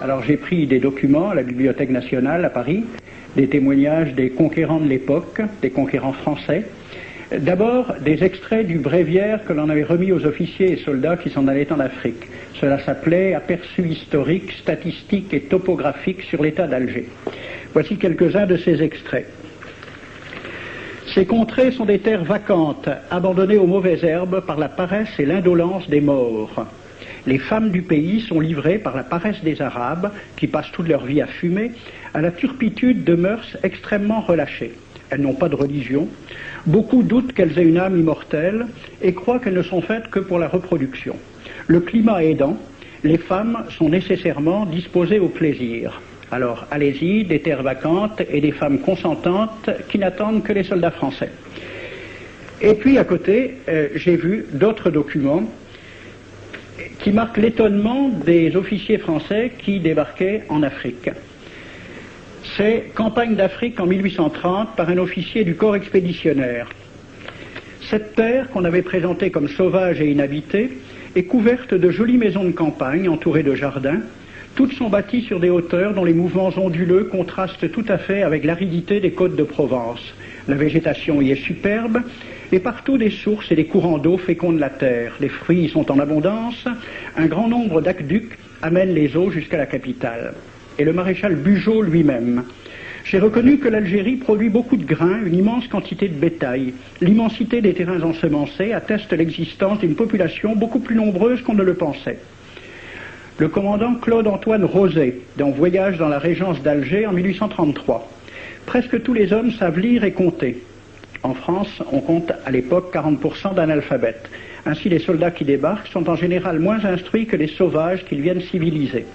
Alors j'ai pris des documents à la Bibliothèque nationale à Paris, des témoignages des conquérants de l'époque, des conquérants français. D'abord, des extraits du bréviaire que l'on avait remis aux officiers et soldats qui s'en allaient en Afrique. Cela s'appelait « Aperçu historique, statistique et topographique sur l'état d'Alger ». Voici quelques-uns de ces extraits. Ces contrées sont des terres vacantes, abandonnées aux mauvaises herbes par la paresse et l'indolence des morts. Les femmes du pays sont livrées par la paresse des Arabes, qui passent toute leur vie à fumer, à la turpitude de mœurs extrêmement relâchées. Elles n'ont pas de religion. Beaucoup doutent qu'elles aient une âme immortelle et croient qu'elles ne sont faites que pour la reproduction. Le climat aidant, les femmes sont nécessairement disposées au plaisir. Alors, allez-y, des terres vacantes et des femmes consentantes qui n'attendent que les soldats français. Et puis, à côté, j'ai vu d'autres documents qui marquent l'étonnement des officiers français qui débarquaient en Afrique. C'est Campagne d'Afrique en 1830 par un officier du corps expéditionnaire. Cette terre, qu'on avait présentée comme sauvage et inhabitée, est couverte de jolies maisons de campagne entourées de jardins. Toutes sont bâties sur des hauteurs dont les mouvements onduleux contrastent tout à fait avec l'aridité des côtes de Provence. La végétation y est superbe, et partout des sources et des courants d'eau fécondent la terre. Les fruits y sont en abondance, un grand nombre d'aqueducs amènent les eaux jusqu'à la capitale. Et le maréchal Bugeaud lui-même. J'ai reconnu que l'Algérie produit beaucoup de grains, une immense quantité de bétail. L'immensité des terrains ensemencés atteste l'existence d'une population beaucoup plus nombreuse qu'on ne le pensait. Le commandant Claude-Antoine Roset, dans Voyage dans la Régence d'Alger en 1833. Presque tous les hommes savent lire et compter. En France, on compte à l'époque 40% d'analphabètes. Ainsi, les soldats qui débarquent sont en général moins instruits que les sauvages qu'ils viennent civiliser.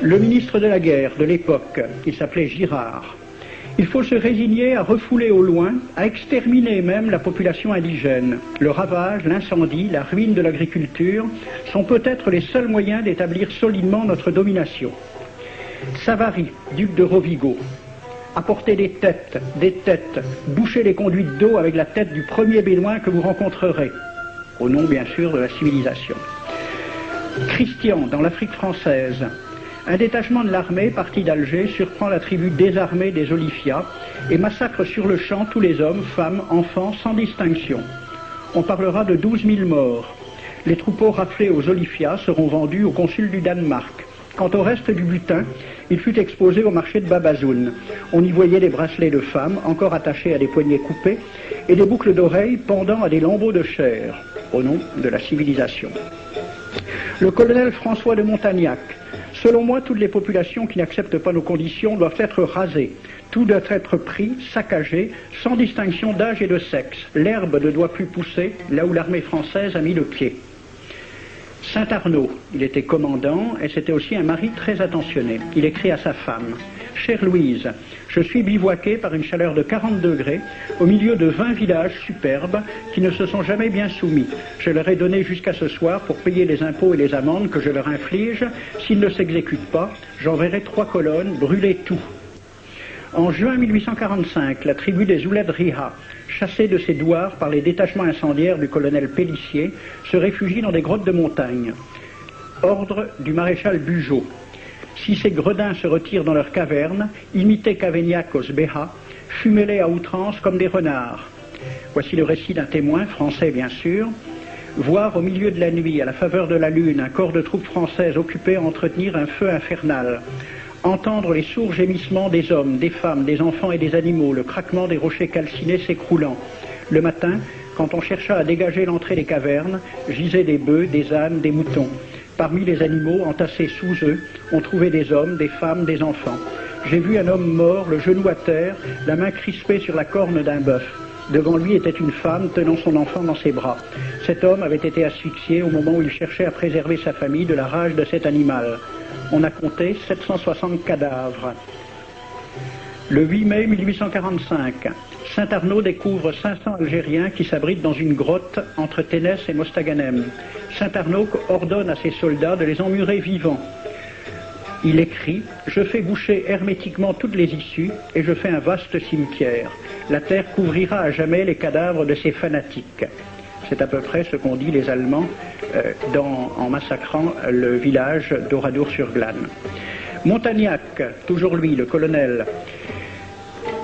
Le ministre de la guerre de l'époque, qui s'appelait Girard, il faut se résigner à refouler au loin, à exterminer même la population indigène. Le ravage, l'incendie, la ruine de l'agriculture sont peut-être les seuls moyens d'établir solidement notre domination. Savary, duc de Rovigo, apportez des têtes, bouchez les conduites d'eau avec la tête du premier bédouin que vous rencontrerez, au nom bien sûr de la civilisation. Christian, dans l'Afrique française, un détachement de l'armée parti d'Alger surprend la tribu désarmée des Olifias et massacre sur le champ tous les hommes, femmes, enfants, sans distinction. On parlera de 12 000 morts. Les troupeaux raflés aux Olifias seront vendus au consul du Danemark. Quant au reste du butin, il fut exposé au marché de Babazoun. On y voyait des bracelets de femmes encore attachés à des poignets coupés et des boucles d'oreilles pendant à des lambeaux de chair, au nom de la civilisation. Le colonel François de Montagnac. Selon moi, toutes les populations qui n'acceptent pas nos conditions doivent être rasées. Tout doit être pris, saccagé, sans distinction d'âge et de sexe. L'herbe ne doit plus pousser là où l'armée française a mis le pied. Saint-Arnaud, il était commandant et c'était aussi un mari très attentionné. Il écrit à sa femme « Chère Louise, je suis bivouaqué par une chaleur de 40 degrés au milieu de 20 villages superbes qui ne se sont jamais bien soumis. Je leur ai donné jusqu'à ce soir pour payer les impôts et les amendes que je leur inflige. S'ils ne s'exécutent pas, j'enverrai 3 colonnes brûler tout. » En juin 1845, la tribu des Ouled Riha, chassée de ses douars par les détachements incendiaires du colonel Pélissier, se réfugie dans des grottes de montagne. Ordre du maréchal Bugeaud. Si ces gredins se retirent dans leurs cavernes, imitez Cavaignac aux Béha, fumez-les à outrance comme des renards. Voici le récit d'un témoin, français bien sûr. Voir au milieu de la nuit, à la faveur de la lune, un corps de troupes françaises occupé à entretenir un feu infernal. Entendre les sourds gémissements des hommes, des femmes, des enfants et des animaux, le craquement des rochers calcinés s'écroulant. Le matin, quand on chercha à dégager l'entrée des cavernes, gisaient des bœufs, des ânes, des moutons. Parmi les animaux, entassés sous eux, on trouvait des hommes, des femmes, des enfants. J'ai vu un homme mort, le genou à terre, la main crispée sur la corne d'un bœuf. Devant lui était une femme tenant son enfant dans ses bras. Cet homme avait été asphyxié au moment où il cherchait à préserver sa famille de la rage de cet animal. On a compté 760 cadavres. Le 8 mai 1845, Saint-Arnaud découvre 500 Algériens qui s'abritent dans une grotte entre Ténès et Mostaganem. Saint-Arnaud ordonne à ses soldats de les emmurer vivants. Il écrit « Je fais boucher hermétiquement toutes les issues et je fais un vaste cimetière. La terre couvrira à jamais les cadavres de ces fanatiques. » C'est à peu près ce qu'ont dit les Allemands en massacrant le village d'Oradour-sur-Glane. Montagnac, toujours lui, le colonel.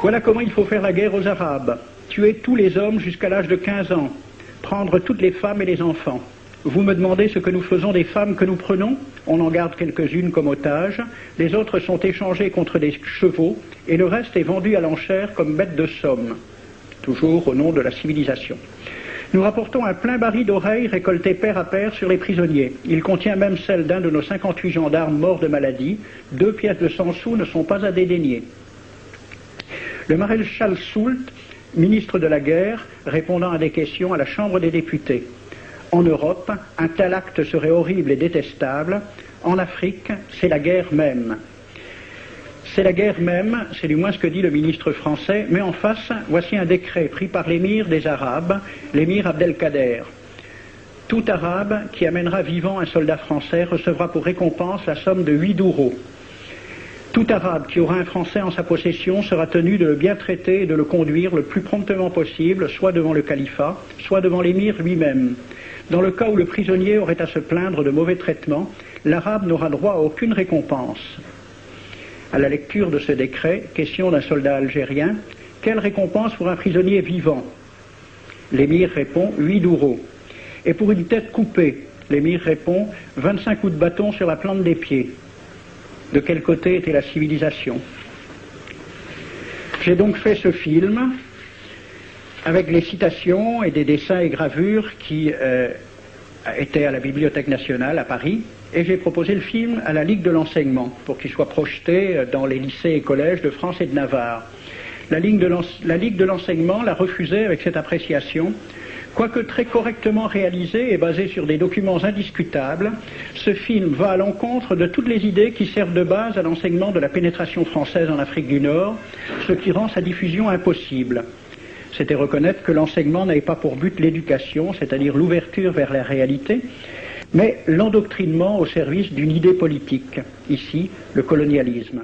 Voilà comment il faut faire la guerre aux Arabes. Tuer tous les hommes jusqu'à l'âge de 15 ans. Prendre toutes les femmes et les enfants. Vous me demandez ce que nous faisons des femmes que nous prenons? On en garde quelques-unes comme otages. Les autres sont échangées contre des chevaux et le reste est vendu à l'enchère comme bêtes de somme. Toujours au nom de la civilisation. Nous rapportons un plein baril d'oreilles récoltées paire à paire sur les prisonniers. Il contient même celle d'un de nos 58 gendarmes morts de maladie. 2 pièces de 100 sous ne sont pas à dédaigner. Le maréchal Soult, ministre de la guerre, répondant à des questions à la Chambre des députés. En Europe, un tel acte serait horrible et détestable. En Afrique, c'est la guerre même. C'est la guerre même, c'est du moins ce que dit le ministre français, mais en face, voici un décret pris par l'émir des Arabes, l'émir Abdelkader. Tout Arabe qui amènera vivant un soldat français recevra pour récompense la somme de 8 douros. Tout Arabe qui aura un Français en sa possession sera tenu de le bien traiter et de le conduire le plus promptement possible, soit devant le califat, soit devant l'émir lui-même. Dans le cas où le prisonnier aurait à se plaindre de mauvais traitements, l'Arabe n'aura droit à aucune récompense. À la lecture de ce décret, question d'un soldat algérien, quelle récompense pour un prisonnier vivant? L'émir répond 8 douros. Et pour une tête coupée, l'émir répond 25 coups de bâton sur la plante des pieds. De quel côté était la civilisation? J'ai donc fait ce film avec les citations et des dessins et gravures qui étaient à la Bibliothèque nationale à Paris, et j'ai proposé le film à la Ligue de l'enseignement pour qu'il soit projeté dans les lycées et collèges de France et de Navarre. La Ligue de l'enseignement l'a refusé avec cette appréciation. Quoique très correctement réalisé et basé sur des documents indiscutables, ce film va à l'encontre de toutes les idées qui servent de base à l'enseignement de la pénétration française en Afrique du Nord, ce qui rend sa diffusion impossible. C'était reconnaître que l'enseignement n'avait pas pour but l'éducation, c'est-à-dire l'ouverture vers la réalité, mais l'endoctrinement au service d'une idée politique, ici le colonialisme.